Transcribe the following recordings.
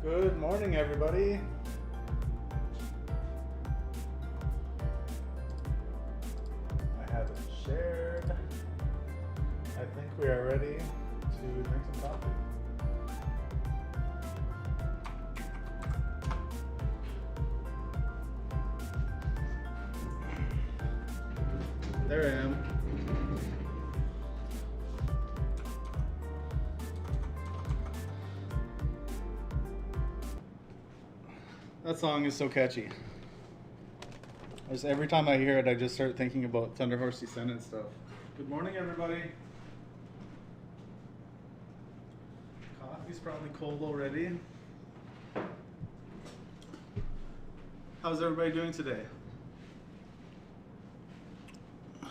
Good morning, everybody. I have it shared. I think we are ready to drink some coffee. There I am. That song is so catchy. Every time I hear it, I just start thinking about Thunderhorse Descendant stuff. Good morning, everybody. Coffee's probably cold already. How's everybody doing today?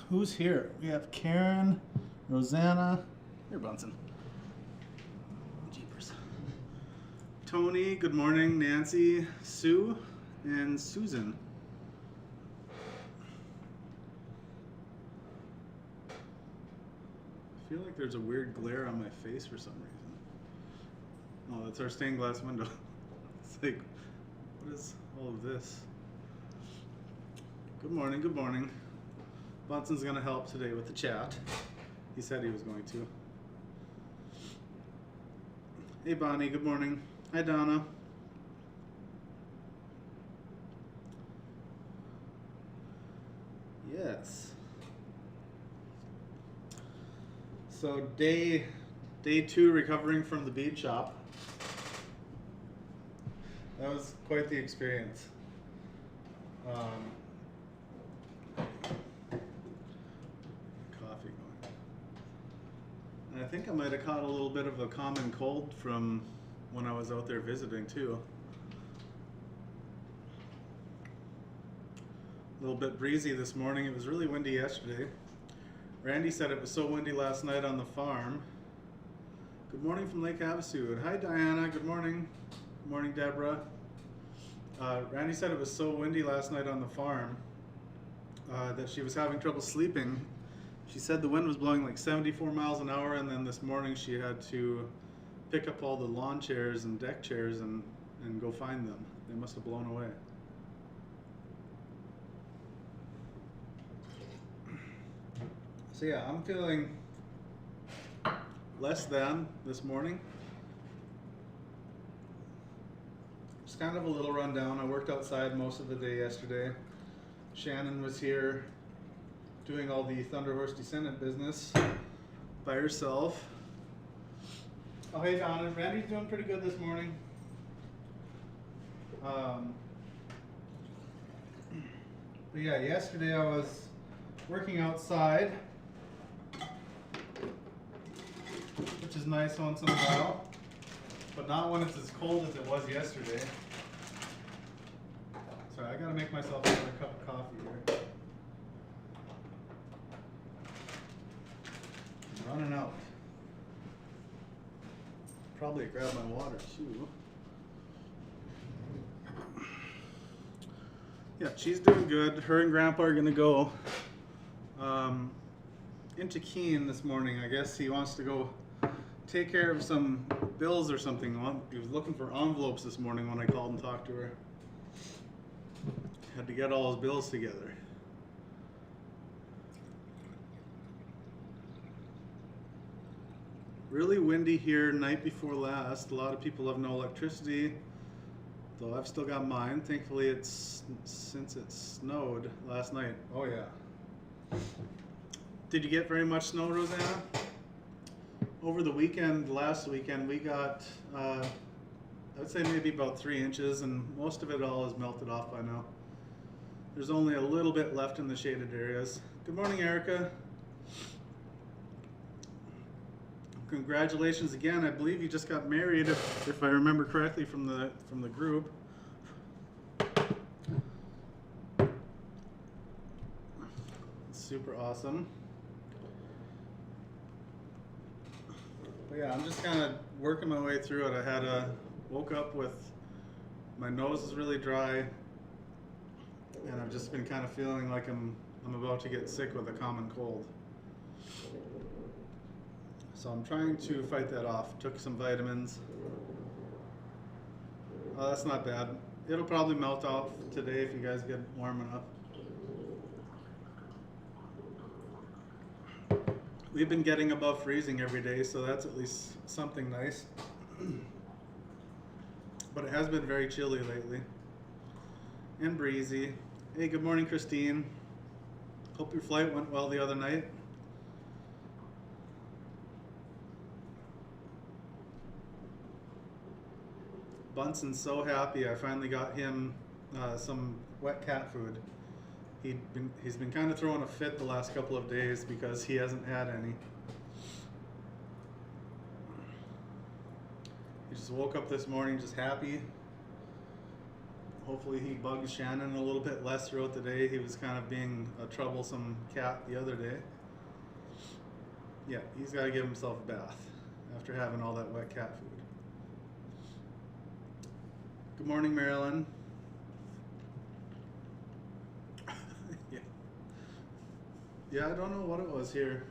Who's here? We have Karen, Rosanna. Here, Bunsen. Jeepers. Tony, good morning. Nancy, Sue, and Susan. I feel like there's a weird glare on my face for some reason. Oh, that's our stained glass window. It's like, what is all of this? Good morning, good morning. Bunsen's going to help today with the chat. He said he was going to. Hey Bonnie, good morning. Hi Donna. Yes. So day 2 recovering from the bead shop. That was quite the experience. Coffee going. And I think I might have caught a little bit of a common cold from when I was out there visiting too. A little bit breezy this morning. It was really windy yesterday. Randy said it was so windy last night on the farm. Good morning from Lake Havasu. Hi Diana, good morning. Good morning Deborah. Randy said it was so windy last night on the farm that she was having trouble sleeping. She said the wind was blowing like 74 miles an hour, and then this morning she had to pick up all the lawn chairs and deck chairs and go find them. They must have blown away. So yeah, I'm feeling less than this morning. Just kind of a little run down. I worked outside most of the day yesterday. Shannon was here doing all the Thunderhorse Descendant business by herself. Oh hey Donna, Randy's doing pretty good this morning. But yeah, yesterday I was working outside, which is nice once in a while, but not when it's as cold as it was yesterday. Sorry, I gotta make myself another cup of coffee here. I'm running out. Probably grab my water too. Yeah, she's doing good. Her and Grandpa are gonna go into Keene this morning. I guess he wants to go take care of some bills or something. He was looking for envelopes this morning when I called and talked to her. Had to get all his bills together. Really windy here night before last. A lot of people have no electricity, though I've still got mine. Thankfully, it's since it snowed last night. Oh yeah. Did you get very much snow, Rosanna? Over the weekend, last weekend, we got, I would say maybe about 3 inches, and most of it all is melted off by now. There's only a little bit left in the shaded areas. Good morning, Erica. Congratulations again. I believe you just got married, if I remember correctly from the group. Super awesome. But yeah, I'm just kind of working my way through it. I had woke up with my nose is really dry, and I've just been kind of feeling like I'm about to get sick with a common cold. So I'm trying to fight that off. Took some vitamins. Oh, that's not bad. It'll probably melt off today if you guys get warm enough. We've been getting above freezing every day, so that's at least something nice. But it has been very chilly lately. And breezy. Hey, good morning, Christine. Hope your flight went well the other night. Bunson's so happy I finally got him some wet cat food. He's been kind of throwing a fit the last couple of days because he hasn't had any. He just woke up this morning just happy. Hopefully he bugs Shannon a little bit less throughout the day. He was kind of being a troublesome cat the other day. Yeah, he's got to give himself a bath after having all that wet cat food. Good morning, Marilyn. Yeah, I don't know what it was here.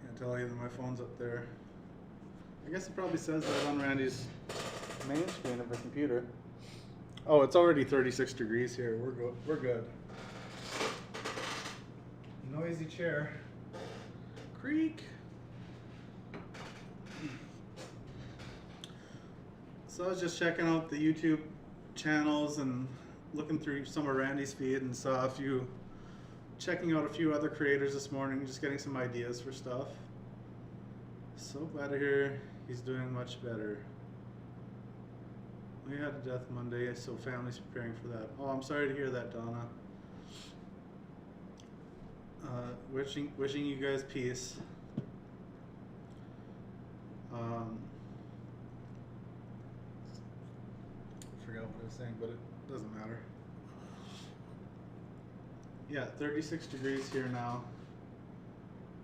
Can't tell you that my phone's up there. I guess it probably says that on Randy's main screen of the computer. Oh, it's already 36 degrees here. We're good. Noisy chair. Creak. So I was just checking out the YouTube channels and looking through some of Randy's feed and saw checking out a few other creators this morning, just getting some ideas for stuff. So glad to hear he's doing much better. We had a death Monday, so family's preparing for that. Oh, I'm sorry to hear that, Donna. Wishing you guys peace. I forgot what I was saying, but it doesn't matter. Yeah, 36 degrees here now.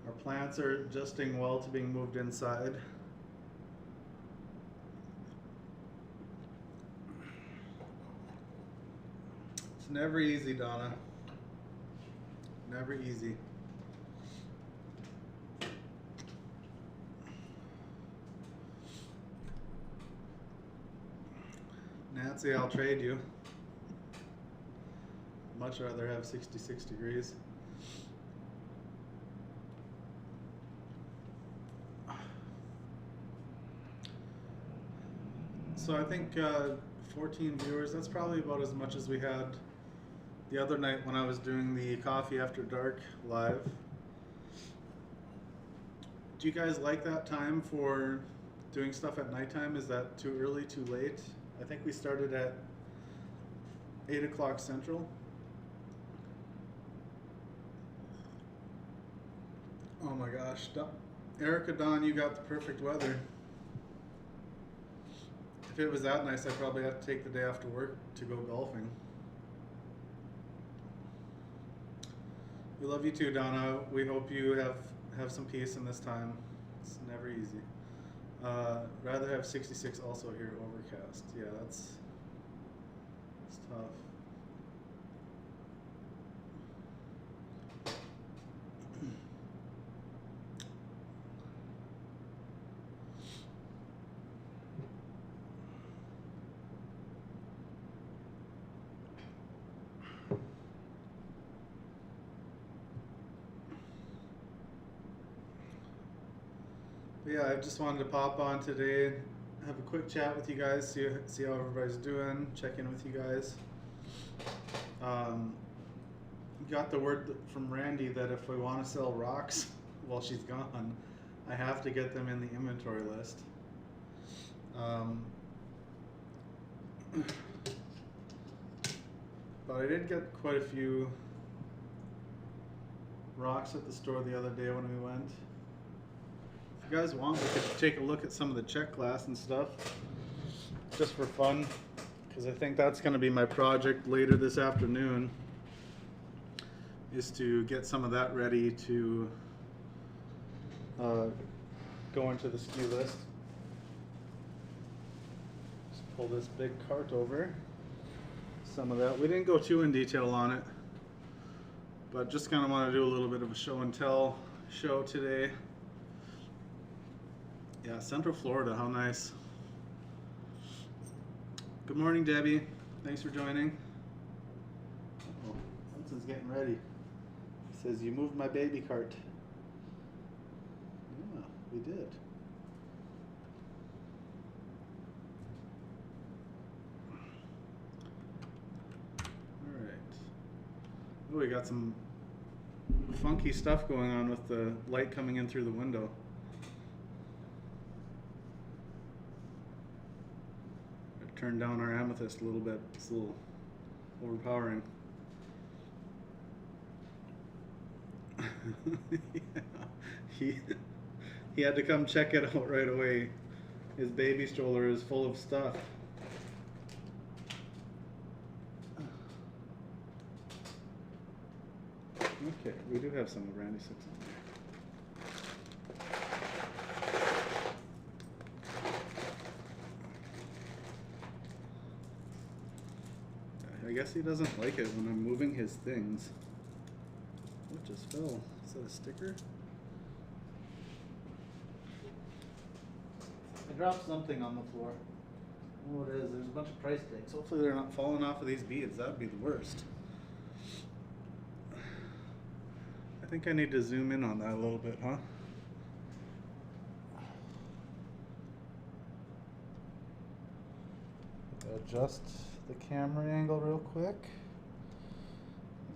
Our plants are adjusting well to being moved inside. It's never easy, Donna. Never easy. Nancy, I'll trade you. Much rather have 66 degrees. So I think 14 viewers, that's probably about as much as we had the other night when I was doing the Coffee After Dark live. Do you guys like that time for doing stuff at nighttime? Is that too early, too late? I think we started at 8 o'clock Central. Oh my gosh, Erica, Dawn, you got the perfect weather. If it was that nice, I'd probably have to take the day after work to go golfing. We love you too, Donna. We hope you have some peace in this time. It's never easy. Rather have 66 also here, overcast. Yeah, it's tough. Yeah, I just wanted to pop on today, have a quick chat with you guys, see how everybody's doing, check in with you guys. Got the word from Randy that if we want to sell rocks while she's gone, I have to get them in the inventory list. But I did get quite a few rocks at the store the other day when we went. If you guys want, we could take a look at some of the check glass and stuff, just for fun, because I think that's going to be my project later this afternoon, is to get some of that ready to go into the SKU list. Just pull this big cart over. Some of that. We didn't go too in detail on it, but just kind of want to do a little bit of a show and tell show today. Yeah, Central Florida, how nice. Good morning, Debbie. Thanks for joining. Oh, Hudson's getting ready. He says, you moved my baby cart. Yeah, we did. All right. Oh, we got some funky stuff going on with the light coming in through the window. I turned down our amethyst a little bit. It's a little overpowering. Yeah, he had to come check it out right away. His baby stroller is full of stuff. Okay, we do have some of Randy 6 on there. I guess he doesn't like it when I'm moving his things. What just fell? Is that a sticker? I dropped something on the floor. I don't know what it is. There's a bunch of price tags. Hopefully they're not falling off of these beads. That would be the worst. I think I need to zoom in on that a little bit, huh? Adjust the camera angle real quick.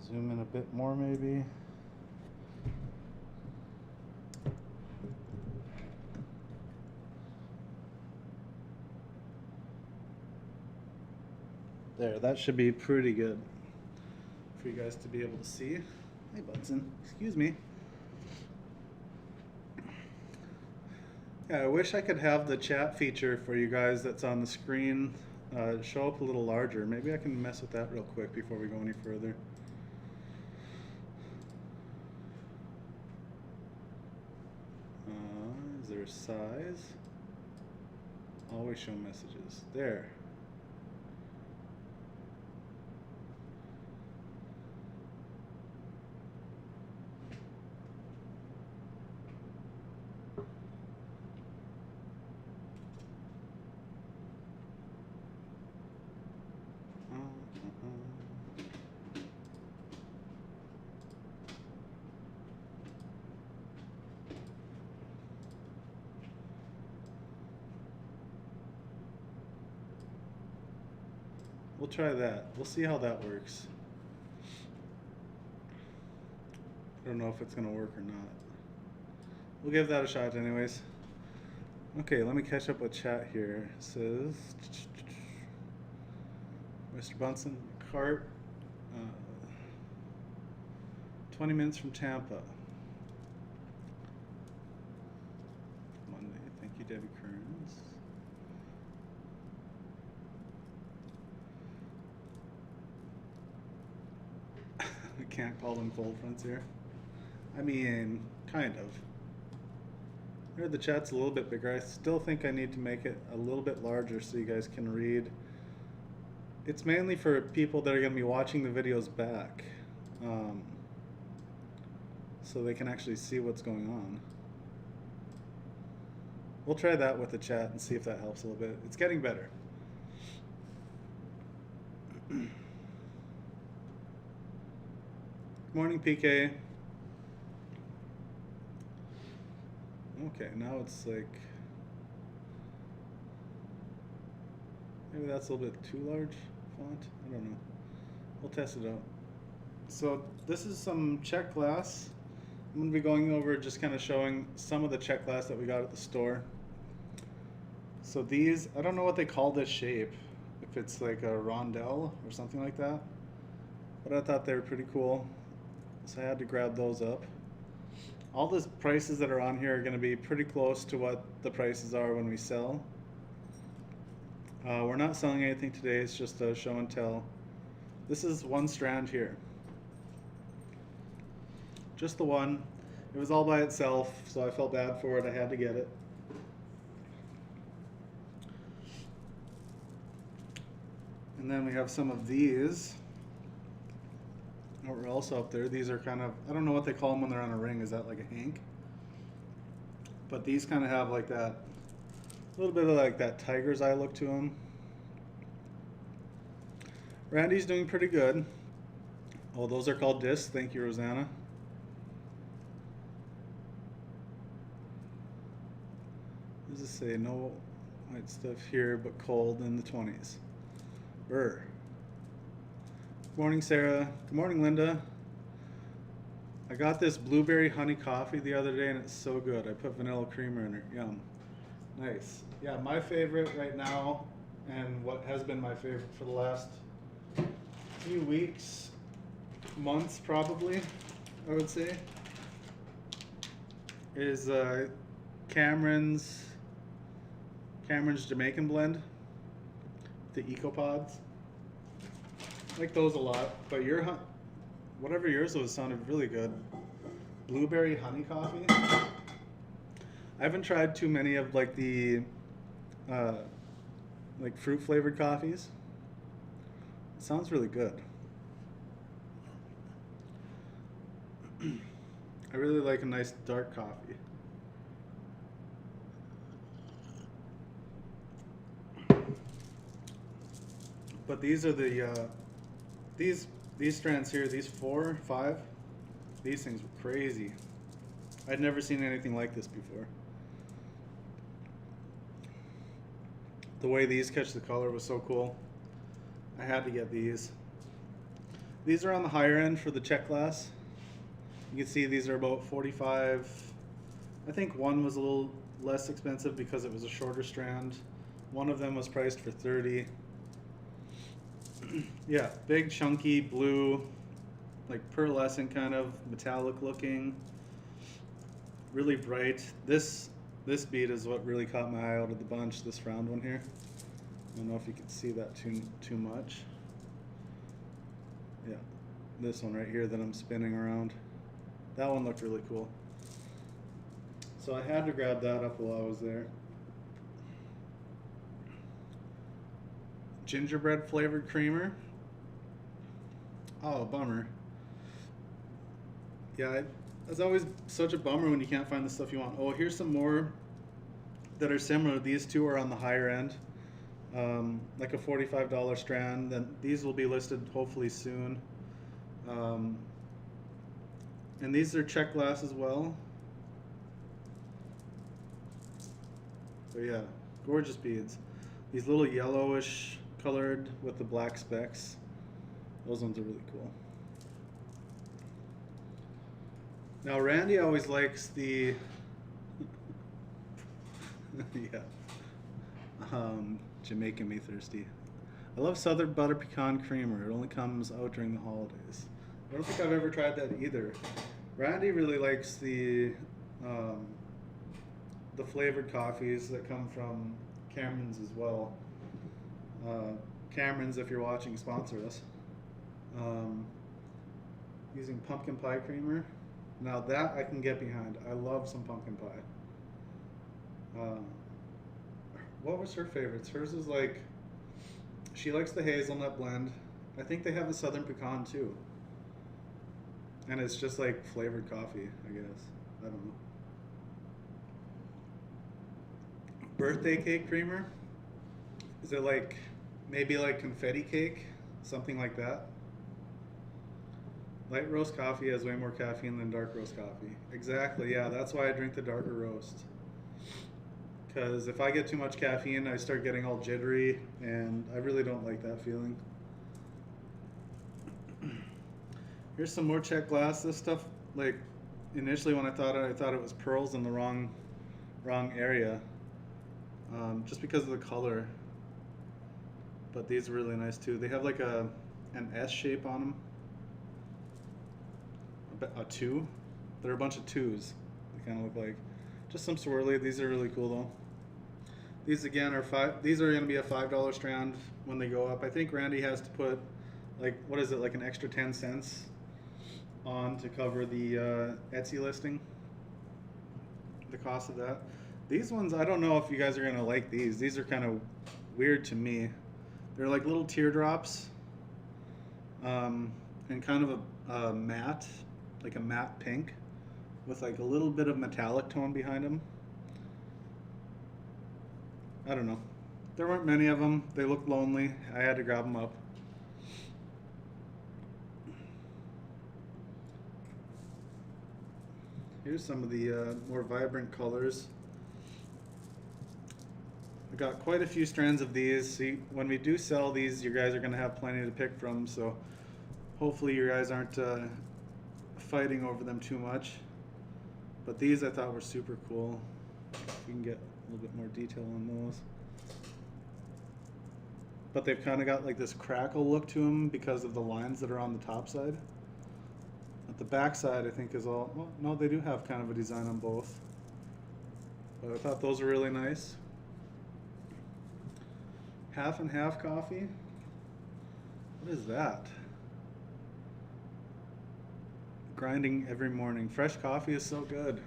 Zoom in a bit more maybe. There, that should be pretty good for you guys to be able to see. Hey, Budson, excuse me. Yeah, I wish I could have the chat feature for you guys that's on the screen show up a little larger. Maybe I can mess with that real quick before we go any further. Is there a size? Always show messages. There. We'll try that. We'll see how that works. I don't know if it's going to work or not. We'll give that a shot anyways. Okay, let me catch up with chat here. It says, Mr. Bunsen, cart, 20 minutes from Tampa. Monday. Thank you, Debbie Kearns. We can't call them cold fronts here. I mean, kind of. Here the chat's a little bit bigger. I still think I need to make it a little bit larger so you guys can read. It's mainly for people that are going to be watching the videos back, so they can actually see what's going on. We'll try that with the chat and see if that helps a little bit. It's getting better. Morning, PK. Okay, now it's like, maybe that's a little bit too large font. I don't know. We'll test it out. So this is some check glass. I'm going to be going over just kind of showing some of the check glass that we got at the store. So these, I don't know what they call this shape, if it's like a rondelle or something like that, but I thought they were pretty cool, so I had to grab those up. All the prices that are on here are going to be pretty close to what the prices are when we sell. We're not selling anything today, it's just a show and tell. This is one strand here. Just the one. It was all by itself, so I felt bad for it. I had to get it. And then we have some of these that were also up there. These are kind of, I don't know what they call them when they're on a ring. Is that like a hank? But these kind of have like that, a little bit of like that tiger's eye look to them. Randy's doing pretty good. Oh, those are called discs. Thank you, Rosanna. What does it say? No white stuff here, but cold in the 20s. Good morning, Sarah. Good morning, Linda. I got this blueberry honey coffee the other day and it's so good. I put vanilla creamer in it. Yum. Nice. Yeah, my favorite right now, and what has been my favorite for the last few weeks, months probably, I would say, is Cameron's Jamaican blend, the Eco Pods. I like those a lot, but whatever yours was sounded really good. Blueberry honey coffee. I haven't tried too many of like the like fruit flavored coffees. It sounds really good. I really like a nice dark coffee. But these are the these strands here, these 4, 5, these things were crazy. I'd never seen anything like this before. The way these catch the color was so cool. I had to get these. These are on the higher end for the check glass. You can see these are about 45. I think one was a little less expensive because it was a shorter strand. One of them was priced for 30. Yeah, big chunky blue, like pearlescent kind of metallic looking, really bright. This bead is what really caught my eye out of the bunch, this round one here. I don't know if you can see that too much. Yeah, this one right here that I'm spinning around. That one looked really cool. So I had to grab that up while I was there. Gingerbread flavored creamer. Oh, bummer. Yeah, it's always such a bummer when you can't find the stuff you want. Oh, here's some more that are similar. These two are on the higher end, like a $45 strand. Then these will be listed hopefully soon. And these are check glass as well. So yeah, gorgeous beads. These little yellowish colored with the black specks. Those ones are really cool. Now Randy always likes the yeah, Jamaican me thirsty. I love Southern Butter Pecan Creamer. It only comes out during the holidays. I don't think I've ever tried that either. Randy really likes the flavored coffees that come from Cameron's as well. Cameron's, if you're watching, sponsor us. Using pumpkin pie creamer. Now that I can get behind. I love some pumpkin pie. What was her favorites? Hers is like, she likes the hazelnut blend. I think they have a southern pecan too. And it's just like flavored coffee, I guess. I don't know. Birthday cake creamer. Is it like, maybe like confetti cake? Something like that. Light roast coffee has way more caffeine than dark roast coffee. Exactly, yeah, that's why I drink the darker roast. Because if I get too much caffeine, I start getting all jittery, and I really don't like that feeling. Here's some more check glass. This stuff, like, initially when I thought it was pearls in the wrong area, just because of the color. But these are really nice too. They have like an S shape on them. A 2. They're a bunch of 2s. They kind of look like just some swirly. These are really cool though. These again are these are going to be a $5 strand when they go up. I think Randy has to put like, what is it, like an extra 10 cents on to cover the Etsy listing. The cost of that. These ones, I don't know if you guys are going to like these. These are kind of weird to me. They're like little teardrops, and kind of a matte, like a matte pink, with like a little bit of metallic tone behind them. I don't know. There weren't many of them. They looked lonely. I had to grab them up. Here's some of the more vibrant colors. I got quite a few strands of these. See, when we do sell these, you guys are going to have plenty to pick from, so hopefully you guys aren't fighting over them too much. But these I thought were super cool. You can get a little bit more detail on those. But they've kind of got like this crackle look to them because of the lines that are on the top side. But the back side I think is all, well, no, they do have kind of a design on both. But I thought those were really nice. Half and half coffee. What is that? Grinding every morning. Fresh coffee is so good.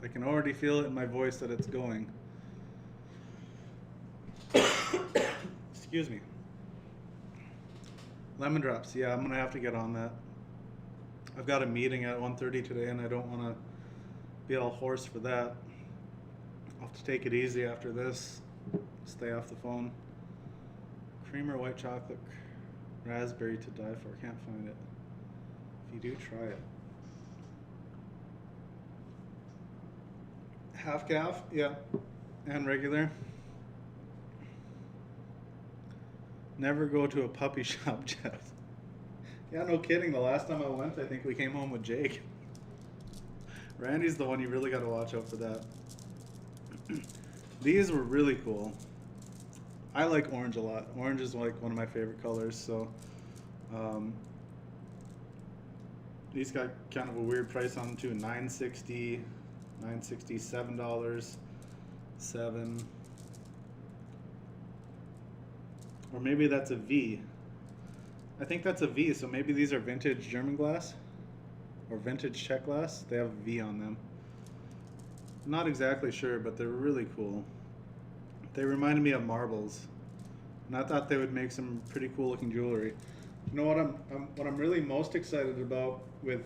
I can already feel it in my voice that it's going. Excuse me. Lemon drops. Yeah, I'm gonna have to get on that. I've got a meeting at 1:30 today, and I don't want to be all hoarse for that. I'll have to take it easy after this. Stay off the phone. Creamer white chocolate, raspberry to die for. Can't find it. If you do, try it. Half calf, yeah, and regular. Never go to a puppy shop, Jeff. Yeah, no kidding. The last time I went, I think we came home with Jake. Randy's the one you really got to watch out for that. These were really cool. I like orange a lot. Orange is like one of my favorite colors, so these got kind of a weird price on them too. $9.60, $7, $7. Or maybe that's a V. I think that's a V, so maybe these are vintage German glass or vintage Czech glass. They have a V on them. Not exactly sure, but they're really cool. They reminded me of marbles, and I thought they would make some pretty cool looking jewelry. You know what I'm really most excited about with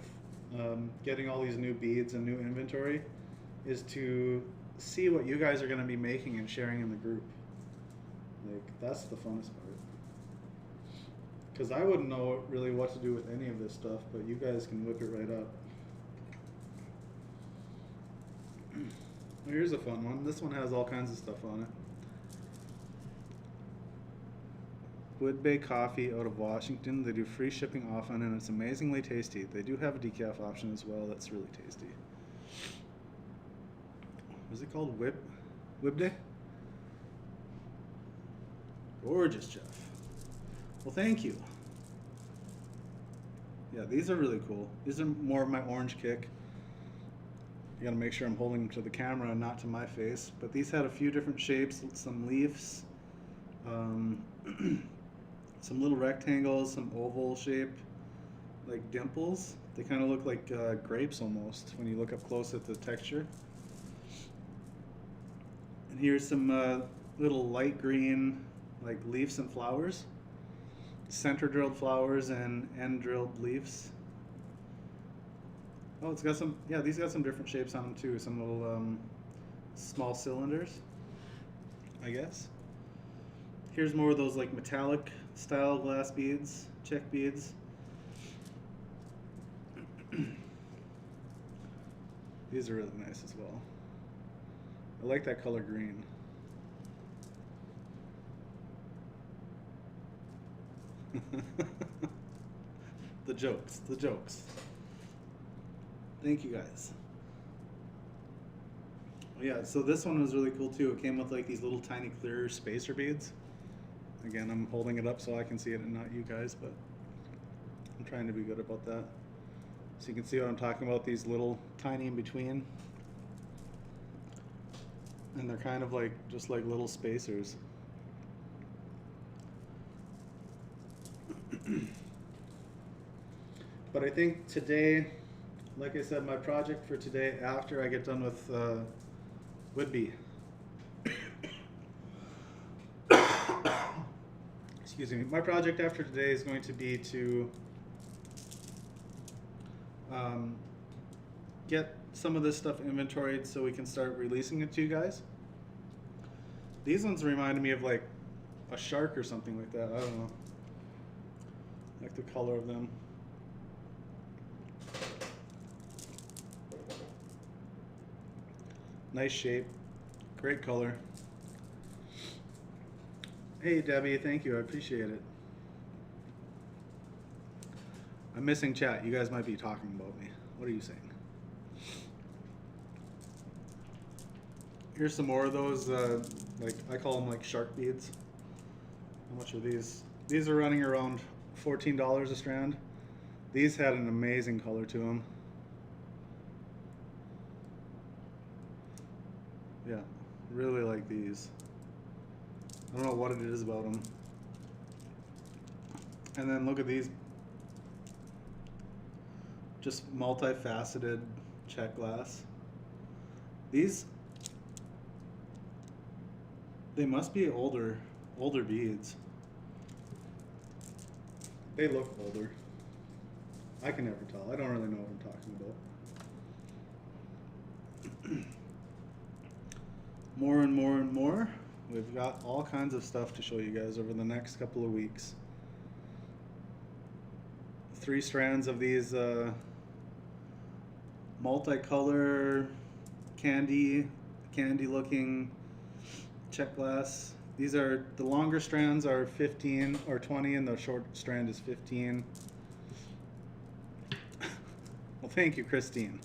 getting all these new beads and new inventory is to see what you guys are going to be making and sharing in the group. Like, that's the funnest part. Because I wouldn't know really what to do with any of this stuff, but you guys can whip it right up. Here's a fun one. This one has all kinds of stuff on it. Wood Bay Coffee out of Washington. They do free shipping often, and it's amazingly tasty. They do have a decaf option as well. That's really tasty. What's it called? Wib Day? Gorgeous, Jeff. Well, thank you. Yeah, these are really cool. These are more of my orange kick. You gotta make sure I'm holding them to the camera and not to my face. But these had a few different shapes, some leaves, some little rectangles, some oval shape, like dimples. They kind of look like grapes almost when you look up close at the texture. And here's some little light green, like leaves and flowers. Center drilled flowers and end drilled leaves. Oh, it's got some, yeah, these got some different shapes on them too. Some little small cylinders, I guess. Here's more of those like metallic style glass beads, Czech beads. These are really nice as well. I like that color green. The jokes, the jokes. Thank you guys. Yeah, so this one was really cool too. It came with like these little tiny clear spacer beads. Again, I'm holding it up so I can see it and not you guys, but I'm trying to be good about that. So you can see what I'm talking about, these little tiny in between. And they're kind of like, just like little spacers. But I think today, like I said, my project for today, after I get done with would be, excuse me, my project after today is going to be to get some of this stuff inventoried so we can start releasing it to you guys. These ones reminded me of like a shark or something like that. I don't know. I like the color of them. Nice shape. Great color. Hey Debbie, thank you. I appreciate it. I'm missing chat. You guys might be talking about me. What are you saying? Here's some more of those, like I call them like shark beads. How much are these? These are running around $14 a strand. These had an amazing color to them. Yeah, really like these. I don't know what it is about them. And then look at these. Just multifaceted check glass. These, they must be older beads. They look older. I can never tell. I don't really know what I'm talking about. More and more and more. We've got all kinds of stuff to show you guys over the next couple of weeks. 3 strands of these multicolor candy looking check glass. These are, the longer strands are 15 or 20 and the short strand is 15. Well, thank you, Christine.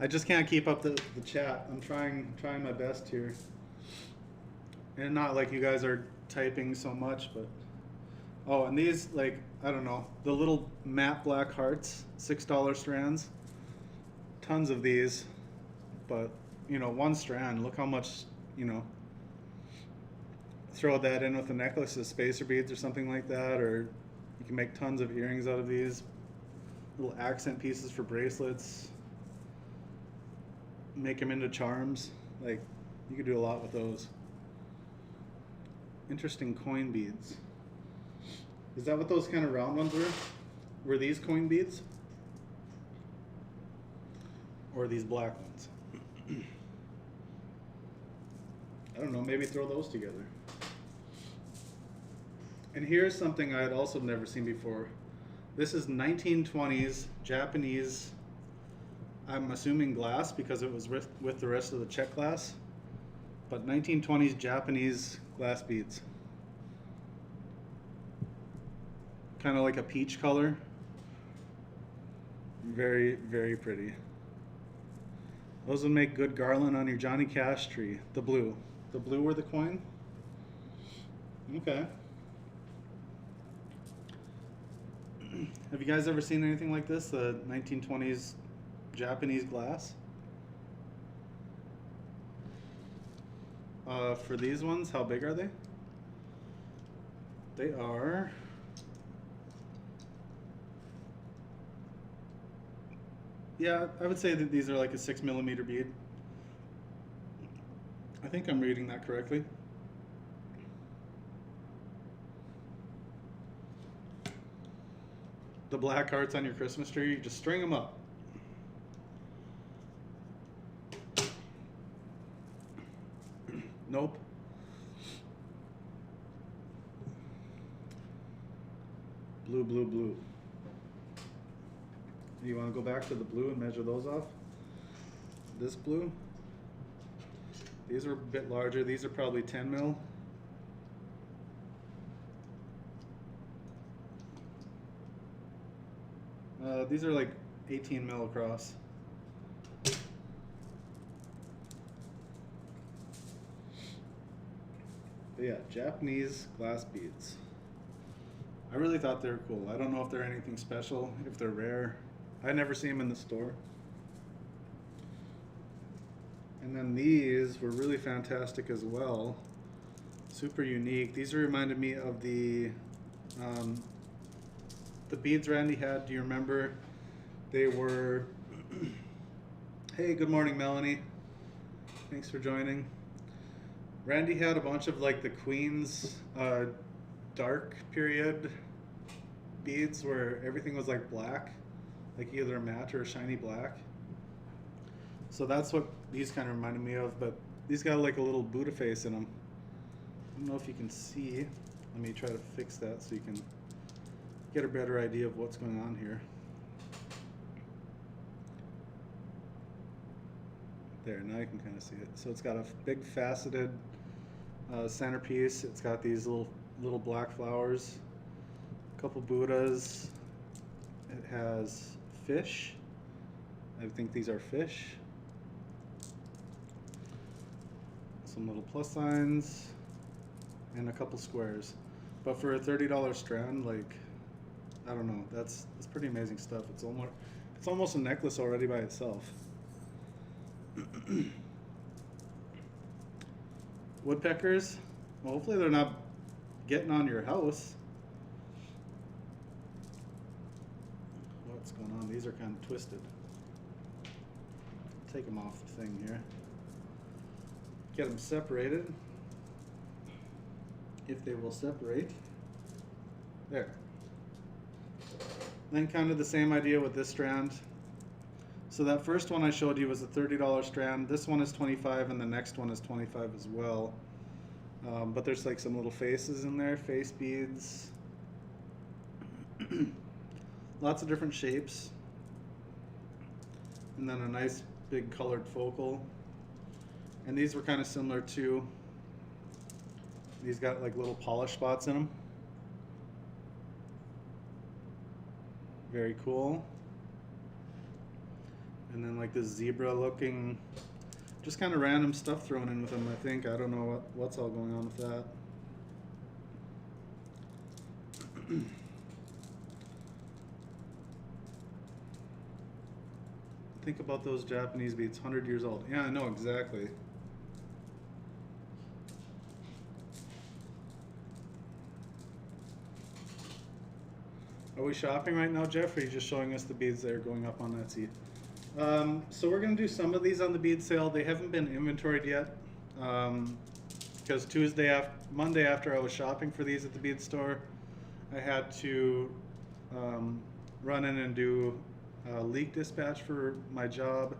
I just can't keep up the chat. I'm trying my best here. And not like you guys are typing so much, but oh, and these, like, I don't know, the little matte black hearts, $6 strands. Tons of these, but you know, 1 strand, look how much, you know. Throw that in with a necklace of spacer beads or something like that, or you can make tons of earrings out of these. Little accent pieces for bracelets. Make them into charms. Like, you could do a lot with those. Interesting coin beads. Is that what those kind of round ones were? Were these coin beads? Or these black ones? I don't know, maybe throw those together. And here's something I had also never seen before. This is 1920s Japanese, I'm assuming glass because it was with the rest of the check glass, but 1920s Japanese glass beads. Kind of like a peach color. Very, very pretty. Those would make good garland on your Johnny Cash tree. The blue. The blue or the coin? Okay. Have you guys ever seen anything like this? The 1920s Japanese glass? For these ones, how big are they? They are... Yeah, I would say that these are like a 6mm bead. I think I'm reading that correctly. The black hearts on your Christmas tree, just string them up. Nope. Blue, blue, blue. You want to go back to the blue and measure those off? This blue. These are a bit larger. These are probably 10 mil. These are like 18 mil across. But yeah, Japanese glass beads. I really thought they were cool. I don't know if they're anything special, if they're rare. I never see them in the store. And then these were really fantastic as well. Super unique. These reminded me of the beads Randy had. Do you remember? They were... Hey, good morning, Melanie. Thanks for joining. Randy had a bunch of like the Queen's dark period beads where everything was like black, like either a matte or a shiny black. So that's what these kind of reminded me of, but these got like a little Buddha face in them. I don't know if you can see. Let me try to fix that so you can get a better idea of what's going on here. There, now you can kind of see it. So it's got a big faceted centerpiece. It's got these little black flowers, a couple Buddhas. It has fish. I think these are fish. Some little plus signs and a couple squares. But for a $30 strand, like, I don't know, that's pretty amazing stuff. It's almost a necklace already by itself. Woodpeckers, well, hopefully they're not getting on your house. What's going on? These are kind of twisted. Take them off the thing here. Get them separated, if they will separate. There. Then kind of the same idea with this strand. So that first one I showed you was a $30 strand. This one is $25 and the next one is $25 as well. But there's like some little faces in there, face beads. Lots of different shapes. And then a nice big colored focal. And these were kind of similar too. These got like little polish spots in them. Very cool. And then like this zebra looking, just kind of random stuff thrown in with them, I think. I don't know what's all going on with that. Think about those Japanese beads, 100 years old. Yeah, I know exactly. Are we shopping right now, Jeff, or are you just showing us the beads that are going up on Etsy? So we're going to do some of these on the bead sale. They haven't been inventoried yet because Monday after I was shopping for these at the bead store, I had to run in and do a leak dispatch for my job.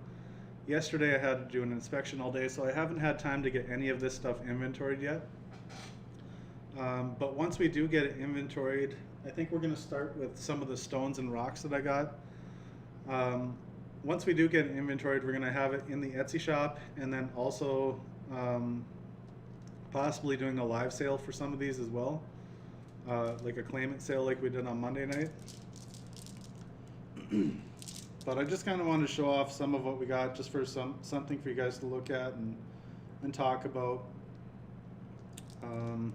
Yesterday I had to do an inspection all day, so I haven't had time to get any of this stuff inventoried yet. But once we do get it inventoried, I think we're going to start with some of the stones and rocks that I got. Once we do get it inventoried, we're going to have it in the Etsy shop, and then also possibly doing a live sale for some of these as well, like a claimant sale like we did on Monday night. But I just kind of wanted to show off some of what we got, just for something for you guys to look at and talk about. And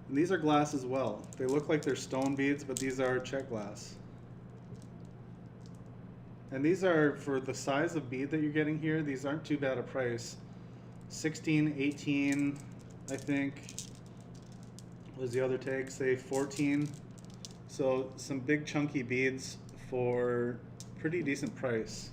these are glass as well. They look like they're stone beads, but these are check glass. And these are, for the size of bead that you're getting here, these aren't too bad a price. 16, 18, I think, was the other tag, say 14. So some big chunky beads for pretty decent price.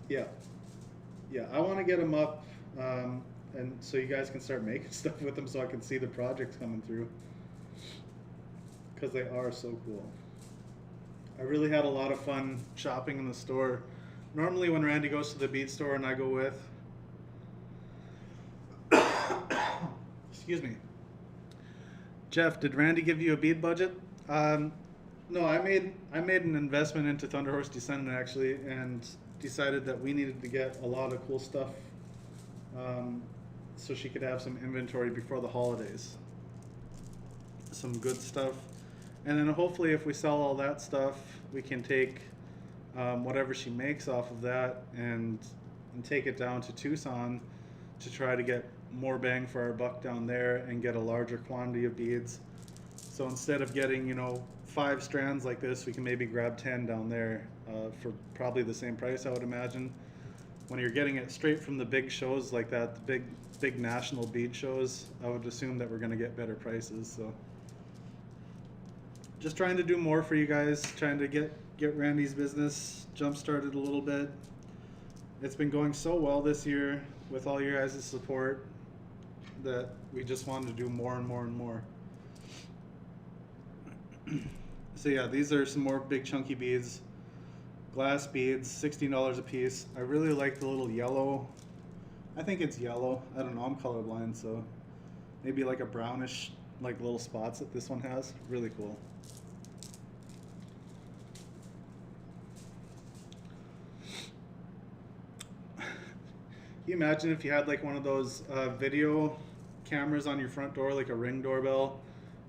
Yeah, I want to get them up, and so you guys can start making stuff with them, so I can see the projects coming through, because they are so cool. I really had a lot of fun shopping in the store. Normally when Randy goes to the bead store and I go with, excuse me. Jeff, did Randy give you a bead budget? No, I made an investment into Thunderhorse Descendant actually, and decided that we needed to get a lot of cool stuff so she could have some inventory before the holidays. Some good stuff. And then hopefully if we sell all that stuff, we can take whatever she makes off of that and take it down to Tucson to try to get more bang for our buck down there and get a larger quantity of beads. So instead of getting, 5 strands like this, we can maybe grab 10 down there for probably the same price, I would imagine. When you're getting it straight from the big shows like that, the big national bead shows, I would assume that we're going to get better prices. So just trying to do more for you guys, trying to get Randy's business jump started a little bit. It's been going so well this year with all your guys' support that we just wanted to do more and more and more. So yeah, these are some more big chunky beads, glass beads, $16 a piece. I really like the little yellow. I think it's yellow. I don't know, I'm colorblind, so maybe like a brownish, like little spots that this one has. Really cool. you imagine if you had like one of those video cameras on your front door, like a Ring doorbell,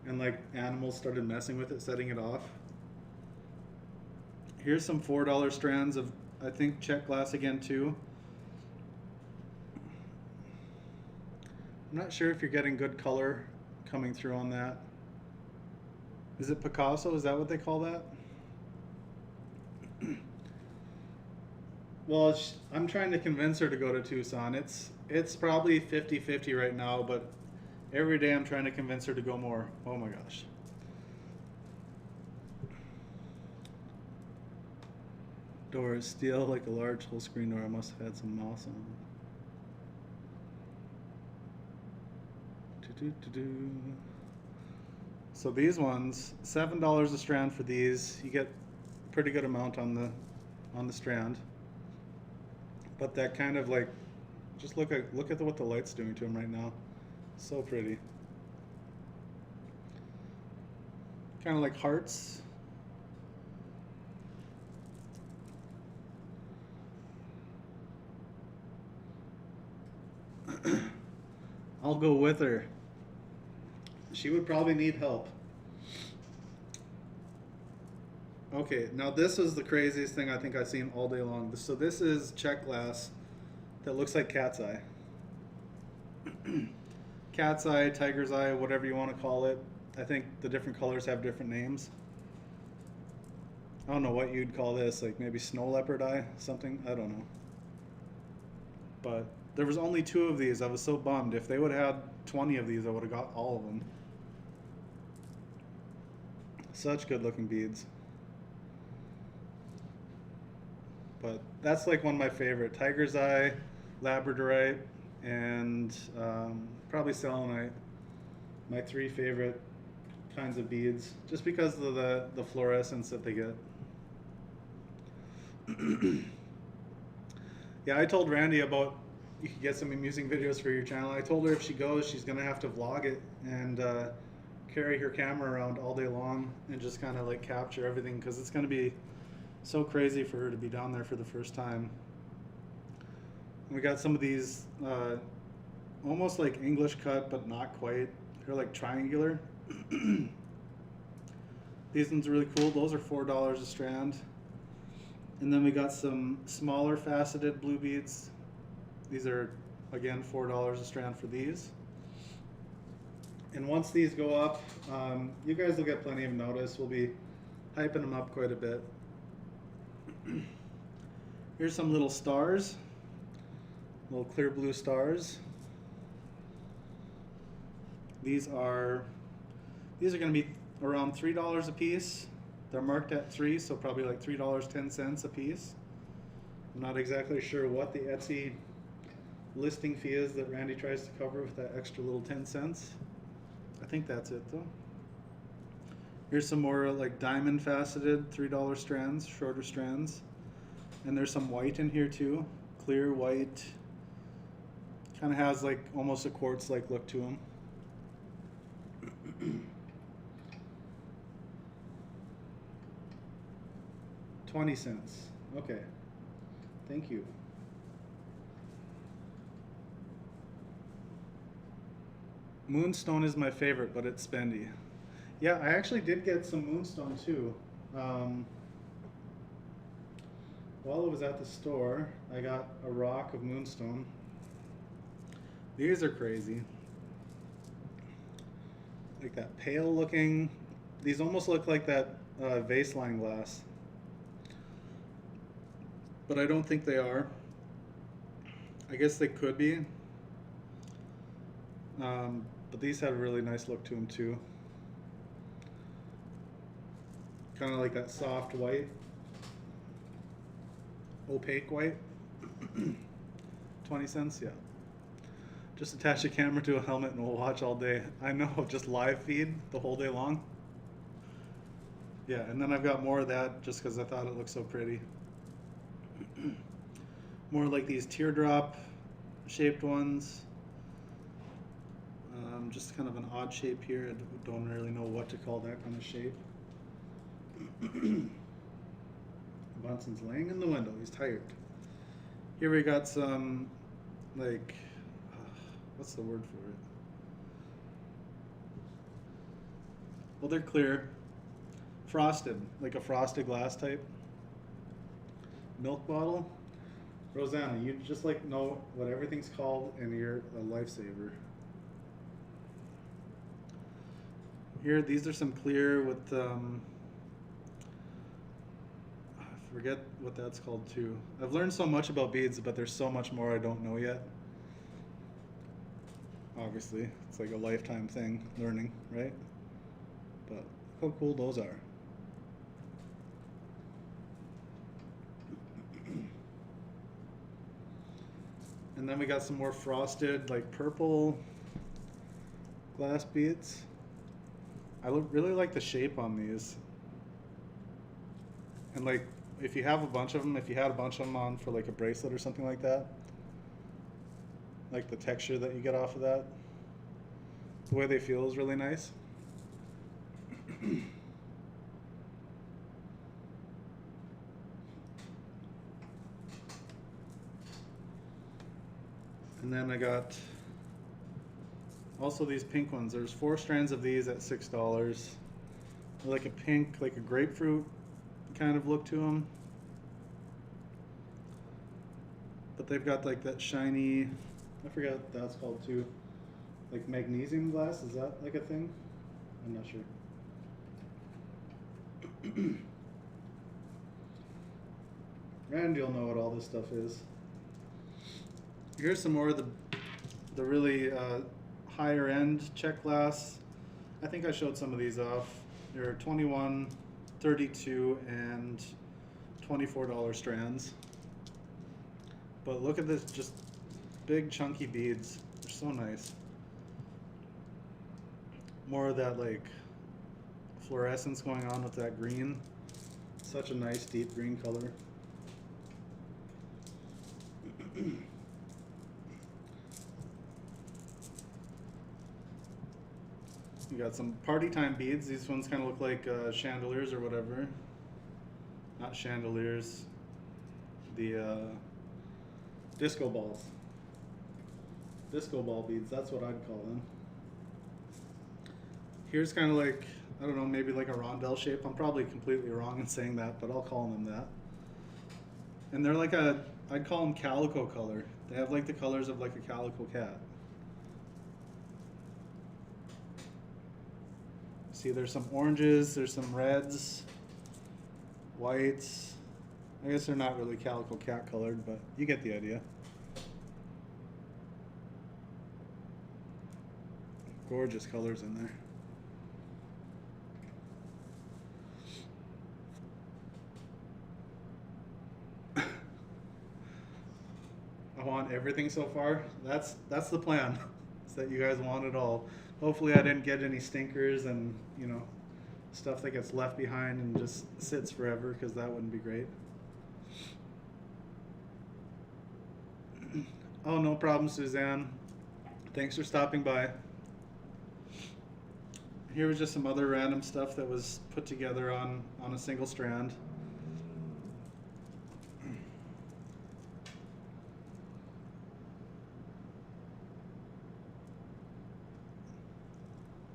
and like animals started messing with it, setting it off? Here's some $4 strands of, I think, check glass again too. I'm not sure if you're getting good color coming through on that. Is it Picasso? Is that what they call that? Well, I'm trying to convince her to go to Tucson. It's probably 50-50 right now, but every day I'm trying to convince her to go more. Oh my gosh. Door is steel like a large whole screen door. I must have had some moss on it. So these ones, $7 a strand for these. You get a pretty good amount on the strand. But that kind of like, just look at what the light's doing to them right now. So pretty. Kind of like hearts. I'll go with her. She would probably need help. Okay, now this is the craziest thing I think I've seen all day long. So this is check glass that looks like cat's eye. Cat's eye, tiger's eye, whatever you want to call it. I think the different colors have different names. I don't know what you'd call this, like maybe snow leopard eye, something, I don't know. But there was only 2 of these. I was so bummed. If they would have had 20 of these, I would have got all of them. Such good looking beads. But that's like one of my favorite. Tiger's eye, labradorite, and probably selenite. My 3 favorite kinds of beads, just because of the fluorescence that they get. Yeah, I told Randy about you could get some amusing videos for your channel. I told her if she goes, she's gonna have to vlog it and carry her camera around all day long and just kind of like capture everything, because it's gonna be so crazy for her to be down there for the first time. We got some of these almost like English cut, but not quite. They're like triangular. These ones are really cool. Those are $4 a strand. And then we got some smaller faceted blue beads. These are, again, $4 a strand for these. And once these go up, you guys will get plenty of notice. We'll be hyping them up quite a bit. Here's some little stars, little clear blue stars. These are going to be around $3 a piece. They're marked at 3, so probably like $3.10 a piece. I'm not exactly sure what the Etsy listing fee is that Randy tries to cover with that extra little 10 cents. I think that's it though. Here's some more like diamond faceted $3 strands, shorter strands. And there's some white in here too, clear white. Kind of has like almost a quartz-like look to them. 20 cents. Okay. Thank you. Moonstone is my favorite, but it's spendy. Yeah, I actually did get some moonstone too. While I was at the store, I got a rock of moonstone. These are crazy. Like that pale looking, these almost look like that vase line glass. But I don't think they are. I guess they could be. But these have a really nice look to them too. Kind of like that soft white. Opaque white. 20 cents, yeah. Just attach a camera to a helmet and we'll watch all day. I know, just live feed the whole day long. Yeah, and then I've got more of that just because I thought it looked so pretty. More like these teardrop shaped ones. Just kind of an odd shape here. I don't really know what to call that kind of shape. Bonson's laying in the window. He's tired. Here we got some like, what's the word for it? Well, they're clear, frosted, like a frosted glass type milk bottle. Rosanna, you just like know what everything's called, and you're a lifesaver. Here, these are some clear with, I forget what that's called too. I've learned so much about beads, but there's so much more I don't know yet. Obviously, it's like a lifetime thing, learning, right? But look how cool those are. And then we got some more frosted, like purple glass beads. I really like the shape on these. And like, if you have a bunch of them, if you had a bunch of them on for like a bracelet or something like that, like the texture that you get off of that, the way they feel is really nice. And then I got also these pink ones. There's 4 strands of these at $6. They're like a pink, like a grapefruit kind of look to them. But they've got like that shiny, I forgot what that's called too. Like magnesium glass, is that like a thing? I'm not sure. And you'll know what all this stuff is. Here's some more of the really higher end check glass. I think I showed some of these off. They're 21, 32, and $24 strands. But look at this, just big chunky beads. They're so nice. More of that like fluorescence going on with that green. Such a nice deep green color. You got some party time beads. These ones kind of look like chandeliers or whatever. Not chandeliers. The disco balls. Disco ball beads, that's what I'd call them. Here's kind of like, I don't know, maybe like a rondelle shape. I'm probably completely wrong in saying that, but I'll call them that. And they're like I'd call them calico color. They have like the colors of like a calico cat. See, there's some oranges, there's some reds, whites. I guess they're not really calico cat colored, but you get the idea. Gorgeous colors in there. I want everything so far. That's the plan. Is that you guys want it all. Hopefully I didn't get any stinkers and, you know, stuff that gets left behind and just sits forever, because that wouldn't be great. Oh, no problem, Suzanne. Thanks for stopping by. Here was just some other random stuff that was put together on a single strand.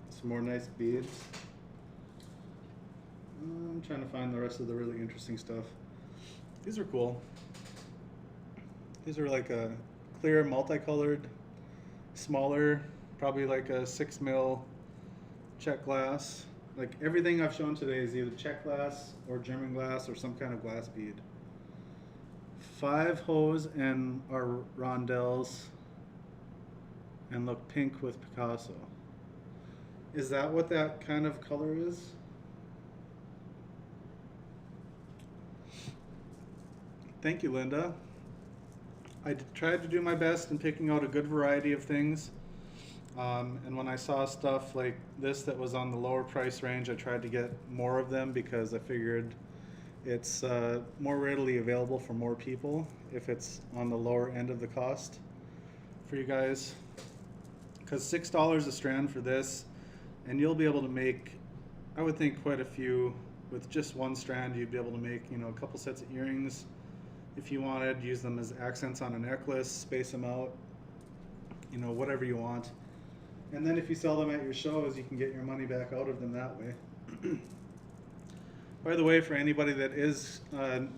Some more nice beads. I'm trying to find the rest of the really interesting stuff. These are cool. These are like a clear, multicolored, smaller, probably like a 6 mil check glass. Like everything I've shown today is either check glass or German glass or some kind of glass bead. 5 hose and our rondelles, and look pink with Picasso. Is that what that kind of color is? Thank you, Linda. I tried to do my best in picking out a good variety of things. And when I saw stuff like this that was on the lower price range, I tried to get more of them because I figured it's more readily available for more people if it's on the lower end of the cost for you guys. Because $6 a strand for this, and you'll be able to make, I would think, quite a few. With just one strand, you'd be able to make, you know, a couple sets of earrings, if you wanted, use them as accents on a necklace, space them out, you know, whatever you want. And then if you sell them at your shows, you can get your money back out of them that way. By the way, for anybody that is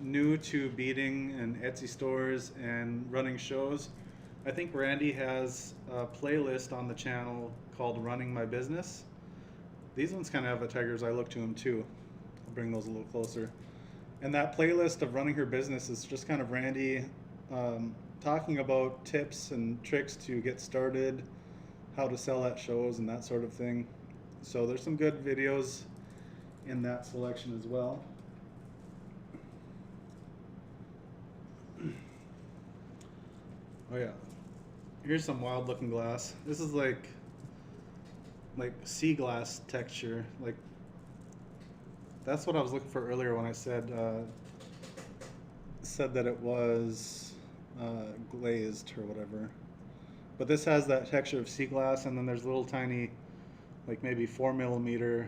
new to beading and Etsy stores and running shows, I think Randy has a playlist on the channel called Running My Business. These ones kind of have a tiger's eye look to them too. I'll bring those a little closer. And that playlist of running her business is just kind of Randy talking about tips and tricks to get started, how to sell at shows and that sort of thing. So there's some good videos in that selection as well. Oh yeah, here's some wild looking glass. This is like sea glass texture. Like, that's what I was looking for earlier when I said that it was glazed or whatever. But this has that texture of sea glass, and then there's little tiny, like maybe 4mm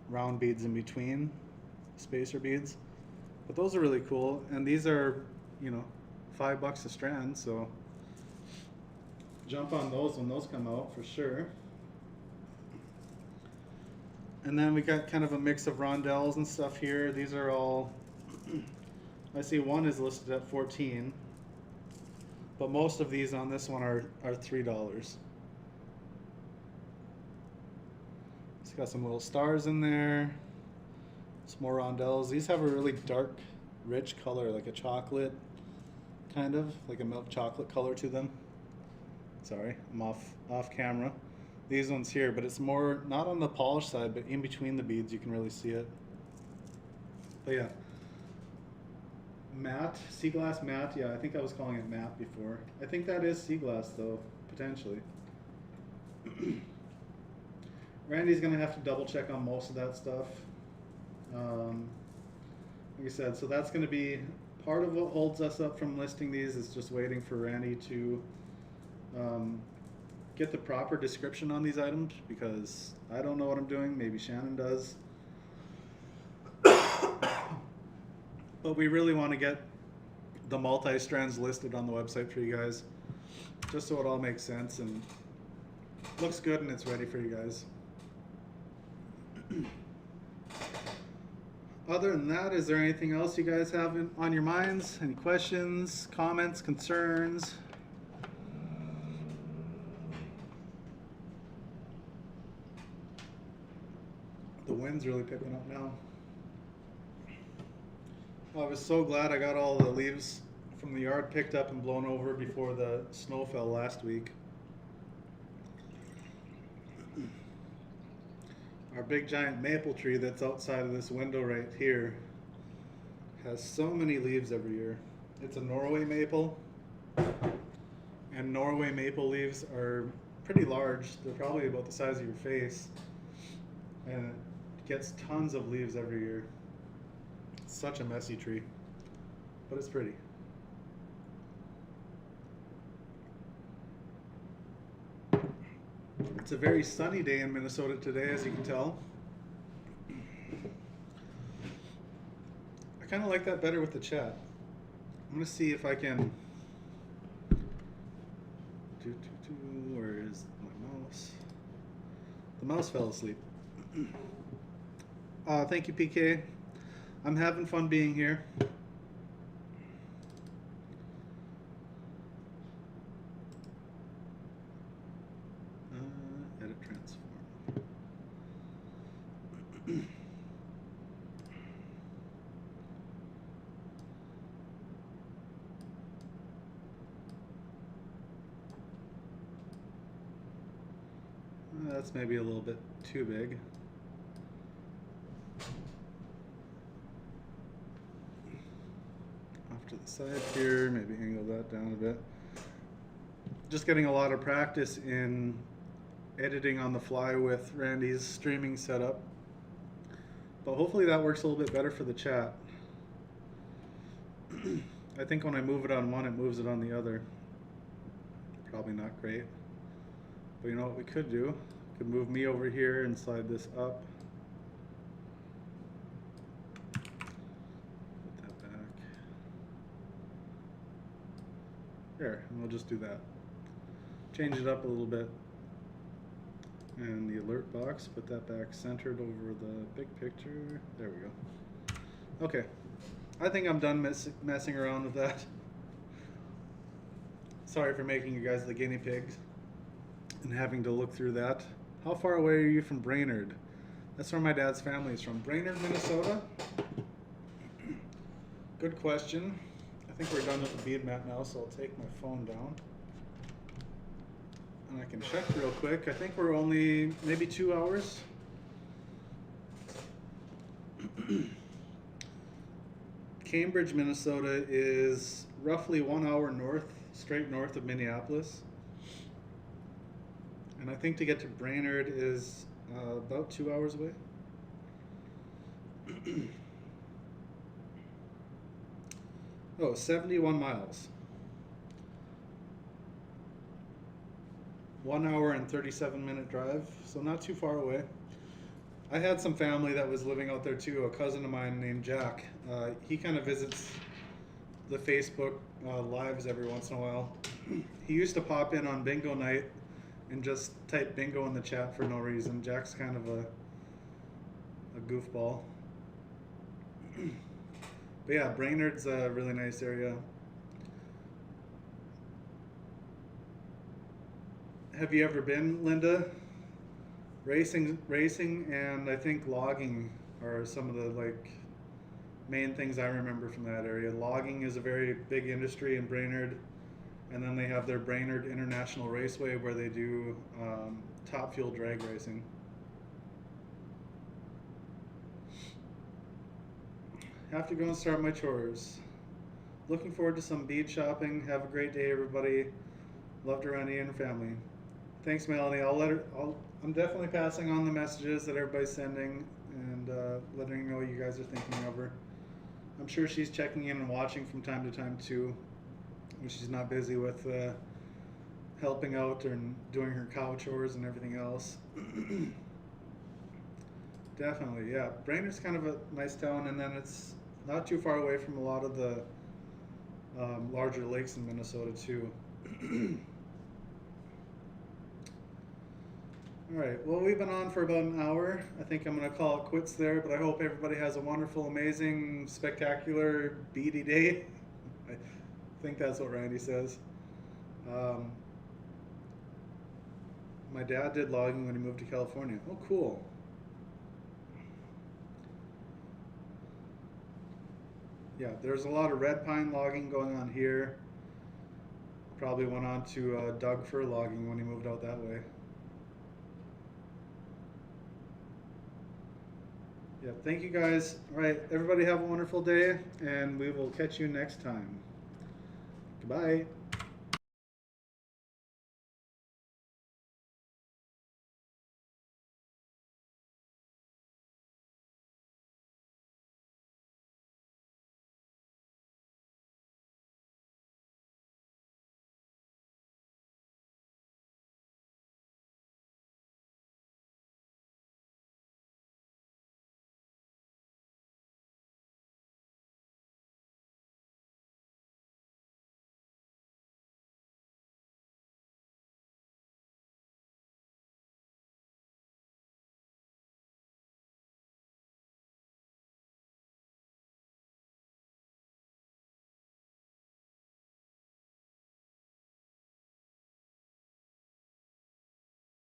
round beads in between, spacer beads. But those are really cool, and these are, you know, $5 a strand, so jump on those when those come out for sure. And then we got kind of a mix of rondelles and stuff here. These are all, I see one is listed at $14, but most of these on this one are $3. It's got some little stars in there, some more rondelles. These have a really dark, rich color, like a chocolate, kind of like a milk chocolate color to them. Sorry, I'm off camera. These ones here, but it's more not on the polished side, but in between the beads you can really see it. But yeah, matte, sea glass matte. Yeah, I think I was calling it matte before. I think that is sea glass though, potentially. Randy's gonna have to double check on most of that stuff. Like I said, so that's gonna be part of what holds us up from listing these, is just waiting for Randy to get the proper description on these items, because I don't know what I'm doing. Maybe Shannon does. But we really want to get the multi-strands listed on the website for you guys, just so it all makes sense and looks good and it's ready for you guys. Other than that, is there anything else you guys have on your minds? Any questions, comments, concerns? The wind's really picking up now. I was so glad I got all the leaves from the yard picked up and blown over before the snow fell last week. Our big giant maple tree that's outside of this window right here has so many leaves every year. It's a Norway maple, and Norway maple leaves are pretty large. They're probably about the size of your face, and it gets tons of leaves every year. It's such a messy tree, but it's pretty. It's a very sunny day in Minnesota today, as you can tell. I kind of like that better with the chat. I'm going to see if I can... Where is my mouse? The mouse fell asleep. Thank you, PK. I'm having fun being here. Edit transform. That's maybe a little bit too big. Off to the side here, maybe angle that down a bit. Just getting a lot of practice in editing on the fly with Randy's streaming setup, but hopefully that works a little bit better for the chat. I think when I move it on one, it moves it on the other. Probably not great, but you know what we could do? We could move me over here and slide this up. Put that back. There, and we'll just do that. Change it up a little bit. And the alert box, put that back centered over the big picture. There we go. Okay, I think I'm done messing around with that. Sorry for making you guys the guinea pigs and having to look through that. How far away are you from Brainerd? That's where my dad's family is from. Brainerd, Minnesota? Good question. I think we're done with the bead mat now, so I'll take my phone down. And I can check real quick. I think we're only maybe 2 hours. Cambridge, Minnesota is roughly 1 hour north, straight north of Minneapolis. And I think to get to Brainerd is about 2 hours away. Oh, 71 miles. 1 hour and 37-minute drive, so not too far away. I had some family that was living out there too, a cousin of mine named Jack. He kind of visits the Facebook lives every once in a while. He used to pop in on bingo night and just type bingo in the chat for no reason. Jack's kind of a goofball. But yeah, Brainerd's a really nice area. Have you ever been, Linda? Racing, and I think logging are some of the main things I remember from that area. Logging is a very big industry in Brainerd, and then they have their Brainerd International Raceway where they do top fuel drag racing. Have to go and start my chores. Looking forward to some bead shopping. Have a great day, everybody. Love to Randy and her family. Thanks, Melanie. I'm definitely passing on the messages that everybody's sending and letting her know you guys are thinking of her. I'm sure she's checking in and watching from time to time too, when she's not busy with helping out and doing her cow chores and everything else. Definitely, yeah. Brainerd's kind of a nice town, and then it's not too far away from a lot of the larger lakes in Minnesota too. All right, well, we've been on for about an hour. I think I'm going to call it quits there, but I hope everybody has a wonderful, amazing, spectacular, beady day. I think that's what Randy says. My dad did logging when he moved to California. Oh, cool. Yeah, there's a lot of red pine logging going on here. Probably went on to Doug fir logging when he moved out that way. Yeah, thank you guys. All right, everybody have a wonderful day, and we will catch you next time. Goodbye.